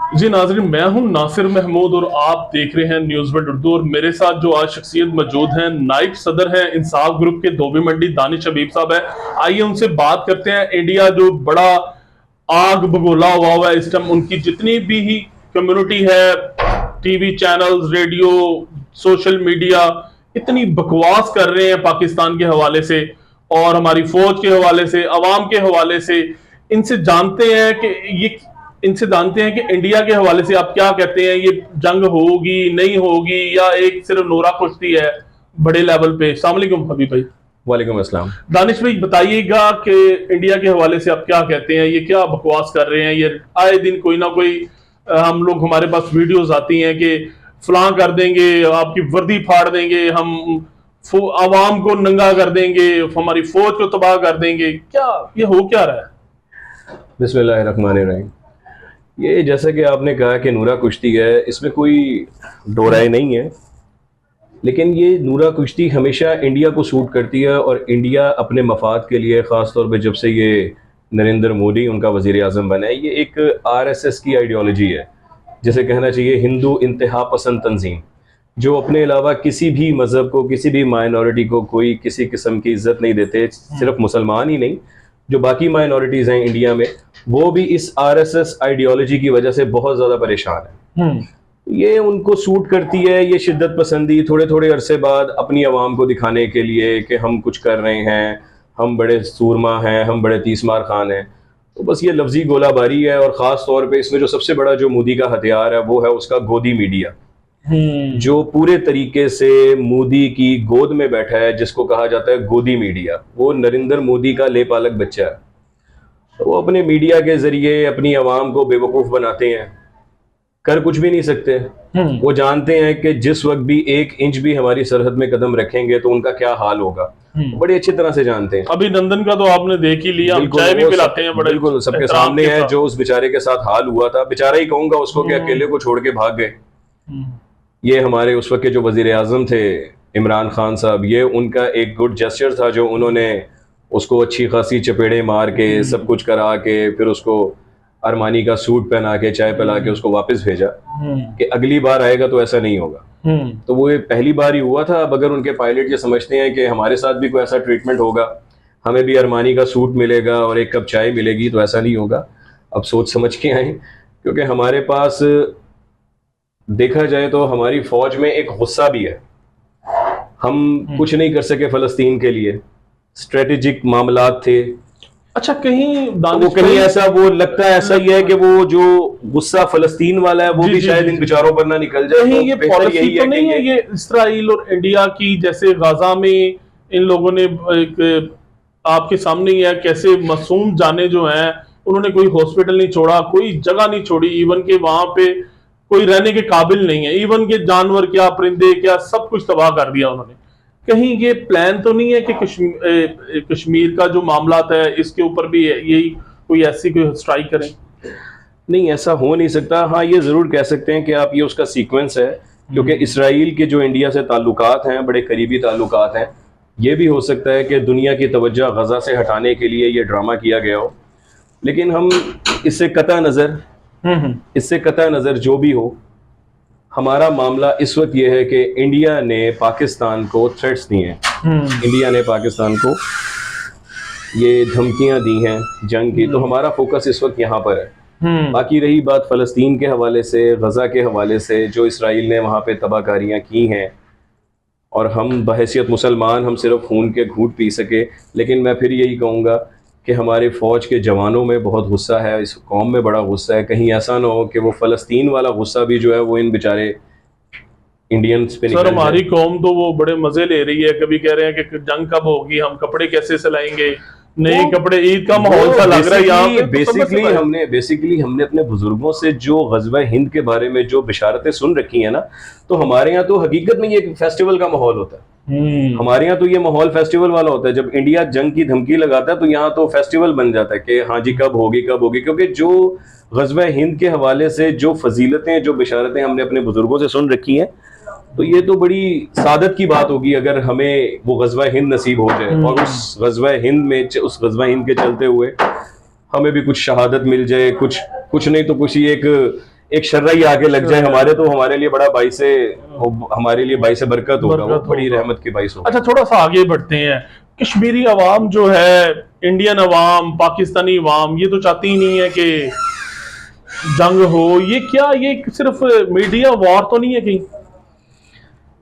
जी नाज़रीन, मैं हूं नासिर महमूद और आप देख रहे हैं न्यूज़ वर्ल्ड उर्दू। और मेरे साथ जो आज शख्सियत मौजूद हैं, नाइब सदर हैं इंसाफ ग्रुप के धोबी मंडी, दानिश हबीब साहब है। आइए उनसे बात करते हैं। इंडिया जो बड़ा आग बगोला हुआ है इस टाइम, उनकी जितनी भी ही कम्युनिटी है, TV channels, radio, social media, इतनी बकवास कर रहे हैं पाकिस्तान के हवाले से और हमारी फौज के हवाले से, अवाम के हवाले से। इनसे जानते हैं कि ये इनसे जानते हैं कि इंडिया के हवाले से आप क्या कहते हैं, ये जंग होगी नहीं होगी या एक सिर्फ नोरा कुश्ती है बड़े लेवल पे। अस्सलाम वालेकुम हबीब भाई। वालेकुम अस्सलाम। दानिश भाई बताइएगा कि इंडिया के हवाले से आप क्या कहते हैं, ये क्या बकवास कर रहे हैं। ये आए दिन कोई ना कोई हम लोग, हमारे पास वीडियोस आती हैं कि फलां कर देंगे, आपकी वर्दी फाड़ देंगे, हम आवाम को नंगा कर देंगे, हमारी फौज को तबाह कर देंगे। क्या ये हो क्या रहा है? बिस्मिल्लाहिर्रहमानिर्रहीम। ये जैसा कि आपने कहा कि नूरा कुश्ती है, इसमें कोई दो राय नहीं है, लेकिन ये नूरा कुश्ती हमेशा इंडिया को सूट करती है और इंडिया अपने मफाद के लिए, ख़ास तौर पे जब से ये नरेंद्र मोदी उनका वज़ीर आज़म बना है, ये एक आरएसएस की आइडियोलॉजी है, जिसे कहना चाहिए हिंदू इंतहा पसंद तंजीम, जो अपने अलावा किसी भी मज़हब को, किसी भी माइनॉरिटी को कोई किसी किस्म की इज्जत नहीं देते। सिर्फ मुसलमान ही नहीं, जो बाकी माइनॉरिटीज़ हैं इंडिया में, वो भी इस आरएसएस आइडियोलॉजी की वजह से बहुत ज़्यादा परेशान है। ये उनको सूट करती है, ये शिद्दत पसंदी थोड़े थोड़े अरसे बाद अपनी आवाम को दिखाने के लिए कि हम कुछ कर रहे हैं, हम बड़े सूरमा हैं, हम बड़े तीसमार खान हैं। तो बस ये लफ्जी गोलाबारी है। और ख़ास तौर पे इसमें जो सबसे बड़ा जो मोदी का हथियार है वो है उसका गोदी मीडिया, जो पूरे तरीके से मोदी की गोद में बैठा है, जिसको कहा जाता है गोदी मीडिया। वो नरेंद्र मोदी का लेपालक बच्चा है। तो वो अपने मीडिया के जरिए अपनी आवाम को बेवकूफ़ बनाते हैं, कर कुछ भी नहीं सकते। वो जानते हैं कि जिस वक्त भी 1 इंच भी हमारी सरहद में कदम रखेंगे तो उनका क्या हाल होगा, बड़ी अच्छी तरह से जानते हैं। अभिनंदन का तो आपने देख ही लिया, हम चाय भी पिलाते हैं बड़े बिल्कुल सबके एहतराम सामने के है साथ। जो उस बेचारे के साथ हाल हुआ था। बेचारा ही कहूंगा उसको कि अकेले को छोड़ के भाग गए। ये हमारे उस वक्त के जो वजीर आजम थे इमरान खान साहब, ये उनका एक गुड जेस्चर था जो उन्होंने उसको अच्छी खासी चपेड़े मार के सब कुछ करा के फिर उसको अरमानी का सूट पहना के चाय पिला के उसको वापस भेजा कि अगली बार आएगा तो ऐसा नहीं होगा। तो वो ये पहली बार ही हुआ था। अब अगर उनके पायलट ये समझते हैं कि हमारे साथ भी कोई ऐसा ट्रीटमेंट होगा, हमें भी अरमानी का सूट मिलेगा और एक कप चाय मिलेगी, तो ऐसा नहीं होगा। अब सोच समझ के आए, क्योंकि हमारे पास देखा जाए तो हमारी फौज में एक गुस्सा भी है। हम कुछ नहीं कर सके फ़लस्तीन के लिए, स्ट्रेटेजिक मामलात थे। अच्छा, कहीं तो वो कहीं ऐसा वो लगता है ऐसा ही है कि वो जो गुस्सा फ़लस्तीन वाला है वो भी शायद इन बेचारों पर ना निकल जाए। कहीं तो ये पॉलिसी तो नहीं है ये इसराइल और इंडिया की, जैसे गाजा में इन लोगों ने एक आपके सामने ही है कैसे मासूम जाने जो हैं, उन्होंने कोई हॉस्पिटल नहीं छोड़ा, कोई जगह नहीं छोड़ी, इवन के वहां पे कोई रहने के काबिल नहीं है। इवन के जानवर क्या, परिंदे क्या, सब कुछ तबाह कर दिया उन्होंने। कहीं ये प्लान तो नहीं है कि कश्मीर का जो मामला है इसके ऊपर भी यही कोई ऐसी कोई स्ट्राइक करें? नहीं, ऐसा हो नहीं सकता। हाँ, ये ज़रूर कह सकते हैं कि आप ये उसका सीक्वेंस है, क्योंकि इसराइल के जो इंडिया से ताल्लुकात हैं, बड़े करीबी ताल्लुकात हैं। ये भी हो सकता है कि दुनिया की तवज्जो गज़ा से हटाने के लिए ये ड्रामा किया गया हो। लेकिन हम इससे कतई नज़र जो भी हो, हमारा मामला इस वक्त ये है कि इंडिया ने पाकिस्तान को थ्रेट्स दिए हैं। इंडिया ने पाकिस्तान को ये धमकियां दी हैं जंग की, तो हमारा फोकस इस वक्त यहाँ पर है। बाकी रही बात फ़लस्तीन के हवाले से, गज़ा के हवाले से, जो इसराइल ने वहाँ पे तबाहकारियाँ की हैं, और हम बहैसियत मुसलमान हम सिर्फ खून के घूंट पी सके। लेकिन मैं फिर यही कहूँगा कि हमारे फ़ौज के जवानों में बहुत गुस्सा है, इस कौम में बड़ा गुस्सा है। कहीं ऐसा ना हो कि वो फ़लस्तीन वाला गुस्सा भी जो है वो इन बेचारे इंडियंस पे निकल सर, हमारी जाए। कौम तो वो बड़े मजे ले रही है। कभी कह रहे हैं कि जंग कब होगी, हम कपड़े कैसे सिलाएंगे, नए कपड़े, ईद का माहौल सा लग रहा है यहाँ पे। बेसिकली हमने अपने बुजुर्गों से जो गज़वा हिंद के बारे में जो बिशारतें सुन रखी हैं ना, तो हमारे यहाँ तो हकीकत में ये फेस्टिवल का माहौल होता है। हमारे यहाँ तो ये माहौल फेस्टिवल वाला होता है। जब इंडिया जंग की धमकी लगाता है तो यहाँ तो फेस्टिवल बन जाता है कि हाँ जी कब होगी कब होगी, क्योंकि जो गज़वा हिंद के हवाले से जो फजीलतें, जो बिशारतें हमने अपने बुजुर्गों से सुन रखी हैं, तो ये तो बड़ी सादत की बात होगी अगर हमें वो गज़वा हिंद नसीब हो जाए और उस गज़वा हिंद में, उस गज़वा हिंद के चलते हुए हमें भी कुछ शहादत मिल जाए, कुछ नहीं तो कुछ एक एक शर्राई आके लग जाए हमारे, तो हमारे लिए बड़ा हमारे लिए बाइस बरकत होगा, वो बड़ी रहमत की बाइस होगा। अच्छा, थोड़ा सा आगे बढ़ते हैं। कश्मीरी अवाम जो है, इंडियन अवाम, पाकिस्तानी अवाम, ये तो चाहती ही नहीं है कि जंग हो। ये क्या, ये सिर्फ मीडिया वॉर तो नहीं है कहीं?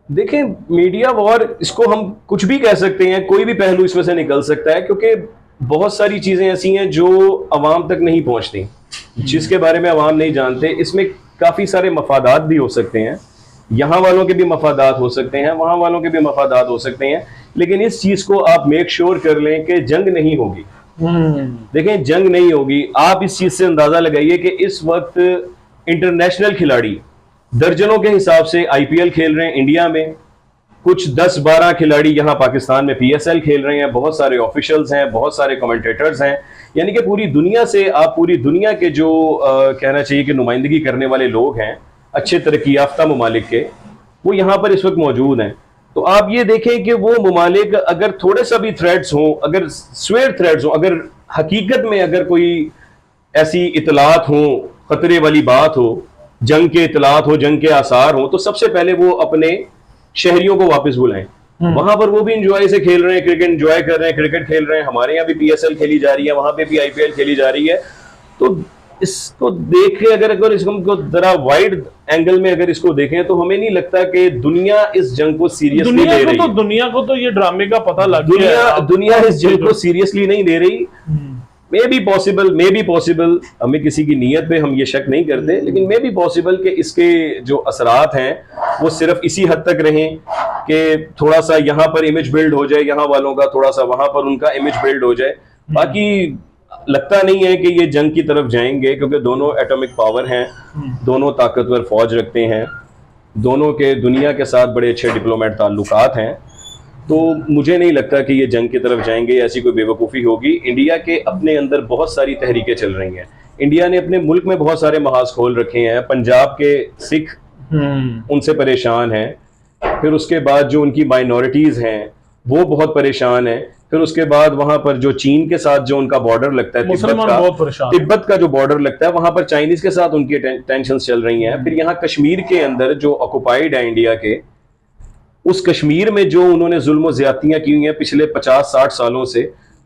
देखें, मीडिया वॉर, इसको हम कुछ भी कह सकते हैं, कोई भी पहलू इसमें से निकल सकता है, क्योंकि बहुत सारी चीजें ऐसी हैं जो अवाम तक नहीं पहुंचती, जिसके बारे में अवाम नहीं जानते। इसमें काफी सारे मफादात भी हो सकते हैं, यहाँ वालों के भी मफादात हो सकते हैं, वहां वालों के भी मफादात हो सकते हैं, लेकिन इस चीज को आप मेक श्योर कर लें कि जंग नहीं होगी। देखें, जंग नहीं होगी। आप इस चीज से अंदाजा लगाइए कि इस वक्त इंटरनेशनल खिलाड़ी दर्जनों के हिसाब से आईपीएल खेल रहे हैं इंडिया में, कुछ 10-12 खिलाड़ी यहाँ पाकिस्तान में पीएसएल खेल रहे हैं, बहुत सारे ऑफिशियल्स हैं, बहुत सारे कमेंटेटर्स हैं, यानी कि पूरी दुनिया से, आप पूरी दुनिया के जो कहना चाहिए कि नुमाइंदगी करने वाले लोग हैं अच्छे तरक्की याफ्ता ममालिक के, वो यहाँ पर इस वक्त मौजूद हैं। तो आप ये देखें कि वो ममालिक अगर थोड़े सा भी थ्रेड्स हों, अगर स्वेयर थ्रेड्स हों, अगर हकीकत में अगर कोई ऐसी इतलात हो, खतरे वाली बात हो, जंग के इतलात हो, जंग के आसार हो, तो सबसे पहले वो अपने शहरियों को वापस बुलाएं। वहां पर वो भी इंजॉय से खेल रहे हैं, क्रिकेट इंजॉय कर रहे हैं, क्रिकेट खेल रहे हैं, हमारे यहाँ भी पीएसएल खेली जा रही है, वहां पे भी आईपीएल खेली जा रही है। तो इसको देख के अगर इसको जरा वाइड एंगल में अगर इसको देखें, तो हमें नहीं लगता कि दुनिया इस जंग को सीरियसली ले रही है। दुनिया को तो ये ड्रामे का पता लग गया है। दुनिया इस जंग को सीरियसली नहीं ले रही। मे बी पॉसिबल, हमें किसी की नीयत पे हम ये शक नहीं करते, लेकिन मे बी पॉसिबल कि इसके जो असरात हैं वो सिर्फ इसी हद तक रहें कि थोड़ा सा यहाँ पर इमेज बिल्ड हो जाए, यहाँ वालों का थोड़ा सा वहां पर उनका इमेज बिल्ड हो जाए। बाकी लगता नहीं है कि ये जंग की तरफ जाएंगे, क्योंकि दोनों एटॉमिक पावर हैं, दोनों ताकतवर फौज रखते हैं, दोनों के दुनिया के साथ बड़े अच्छे डिप्लोमेट ताल्लुकात हैं। तो मुझे नहीं लगता कि ये जंग की तरफ जाएंगे, ऐसी कोई बेवकूफ़ी होगी। इंडिया के अपने अंदर बहुत सारी तहरीकें चल रही हैं, इंडिया ने अपने मुल्क में बहुत सारे महाज खोल रखे हैं। पंजाब के सिख उनसे परेशान हैं, फिर उसके बाद जो उनकी माइनॉरिटीज़ हैं वो बहुत परेशान हैं, फिर उसके बाद वहां पर जो चीन के साथ जो उनका बॉर्डर लगता है, तिब्बत का जो बॉर्डर लगता है, वहां पर चाइनीज के साथ उनकी टेंशन चल रही हैं। फिर यहाँ कश्मीर के अंदर जो ऑक्युपाइड है इंडिया के, उस कश्मीर में जो उन्होंने जुल्म ज्यादतियां की हुई हैं पिछले 50-60 सालों से,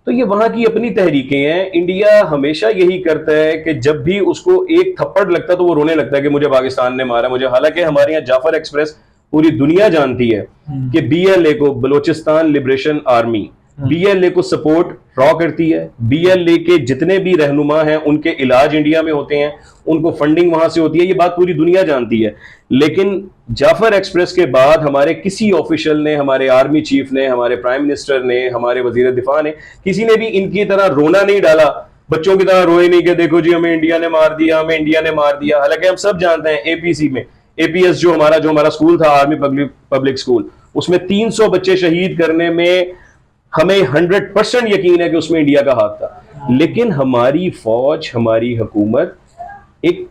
तो ये वहां की अपनी तहरीकें हैं। इंडिया हमेशा यही करता है कि जब भी उसको एक थप्पड़ लगता है तो वो रोने लगता है कि मुझे पाकिस्तान ने मारा मुझे। हालांकि हमारे यहाँ जाफर एक्सप्रेस पूरी दुनिया जानती है कि बीएलए को, बलोचिस्तान लिबरेशन आर्मी, बीएलए को सपोर्ट रॉ करती है। बीएलए के जितने भी रहनुमा हैं उनके इलाज इंडिया में होते हैं, उनको फंडिंग वहां से होती है, ये बात पूरी दुनिया जानती है। लेकिन जाफर एक्सप्रेस के बाद हमारे किसी ऑफिशियल ने, हमारे आर्मी चीफ ने, हमारे प्राइम मिनिस्टर ने, हमारे वजीर दिफा ने, किसी ने भी इनकी तरह रोना नहीं डाला, बच्चों की तरह रोए नहीं कि देखो जी हमें इंडिया ने मार दिया, हमें इंडिया ने मार दिया। हालांकि हम सब जानते हैं एपीसी में, एपीएस जो हमारा स्कूल था, आर्मी पब्लिक स्कूल, उसमें 300 बच्चे शहीद करने में हमें 100% यकीन है कि उसमें इंडिया का हाथ था। लेकिन हमारी फौज, हमारी हुकूमत एक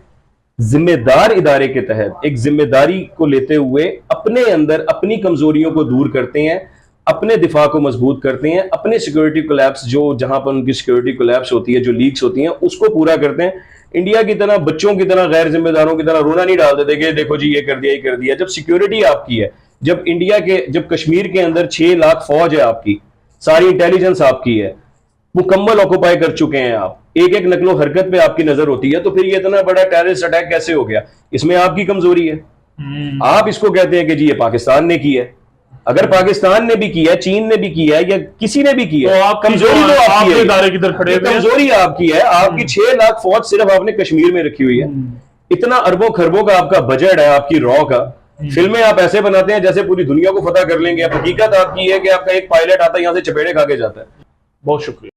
जिम्मेदार इदारे के तहत एक जिम्मेदारी को लेते हुए अपने अंदर अपनी कमजोरियों को दूर करते हैं, अपने दिफा को मजबूत करते हैं, अपने सिक्योरिटी कोलैप्स जो जहां पर उनकी सिक्योरिटी कोलैप्स होती है, जो लीक्स होती हैं, उसको पूरा करते हैं। इंडिया की तरह बच्चों की तरह, गैर जिम्मेदारों की तरह रोना नहीं डाल देते कि देखो जी ये कर दिया, ये कर दिया। जब सिक्योरिटी आपकी है, जब कश्मीर के अंदर 6 लाख फौज है आपकी, सारी इंटेलिजेंस आपकी है, मुकम्मल ऑक्युपाई कर चुके हैं आप, एक एक नकलो हरकत पे आपकी नजर होती है, तो फिर ये इतना बड़ा टेररिस्ट अटैक कैसे हो गया? इसमें आपकी कमजोरी है। आप इसको कहते हैं कि जी ये पाकिस्तान ने की है। अगर पाकिस्तान ने भी किया है, चीन ने भी किया है, या किसी ने भी किया है, तो कमजोरी तो आपकी है, इदारे की तरफ खड़े हुए हैं। कमजोरी आपकी है। आपकी 6 लाख फौज सिर्फ आपने कश्मीर में रखी हुई है। इतना अरबों खरबों का आपका बजट है आपकी रॉ का। फिल्में आप ऐसे बनाते हैं जैसे पूरी दुनिया को फतह कर लेंगे। अब हकीकत आपकी है कि आपका एक पायलट आता है, यहां से चपेड़े खा के जाता है। बहुत शुक्रिया।